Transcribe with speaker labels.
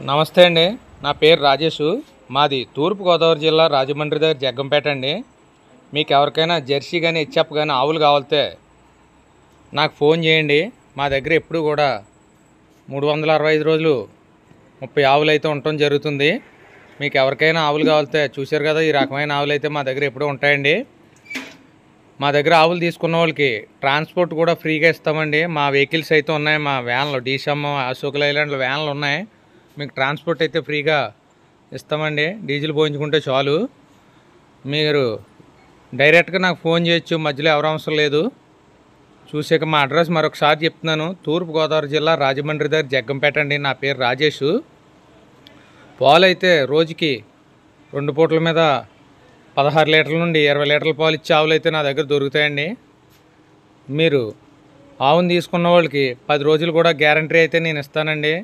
Speaker 1: నమస్తే అండి. నా పేరు రాజేషు. మాది తూర్పుగోదావరి జిల్లా రాజమండ్రి దగ్గర జగ్గంపేట అండి. మీకు ఎవరికైనా జెర్సీ కానీ హెచ్ఎఫ్ కానీ ఆవులు కావాలితే నాకు ఫోన్ చేయండి. మా దగ్గర ఎప్పుడు కూడా 365 రోజులు 30 ఆవులు అయితే ఉండటం జరుగుతుంది. మీకు ఎవరికైనా ఆవులు కావాలితే చూశారు కదా, ఈ రకమైన ఆవులు అయితే మా దగ్గర ఎప్పుడూ ఉంటాయండి. మా దగ్గర ఆవులు తీసుకున్న వాళ్ళకి ట్రాన్స్పోర్ట్ కూడా ఫ్రీగా ఇస్తామండి. మా వెహికల్స్ అయితే ఉన్నాయి, మా వ్యాన్లు డీసమ్ అశోక్ లైలాండ్ వ్యాన్లు ఉన్నాయి. మీకు ట్రాన్స్పోర్ట్ అయితే ఫ్రీగా ఇస్తామండి. డీజిల్ పోయించుకుంటే చాలు. మీరు డైరెక్ట్గా నాకు ఫోన్ చేయొచ్చు, మధ్యలో ఎవరు అవసరం లేదు. చూసాక మా అడ్రస్ మరొకసారి చెప్తున్నాను. తూర్పుగోదావరి జిల్లా రాజమండ్రి దగ్గర జగ్గంపేట అండి. నా పేరు రాజేషు. పాలు అయితే రోజుకి 2 పూటల మీద 16 లీటర్ల నుండి 20 లీటర్ల పాలు ఇచ్చే ఆవులు అయితే నా దగ్గర దొరుకుతాయండి. మీరు ఆవును తీసుకున్న వాళ్ళకి 10 రోజులు కూడా గ్యారంటీ అయితే నేను ఇస్తానండి.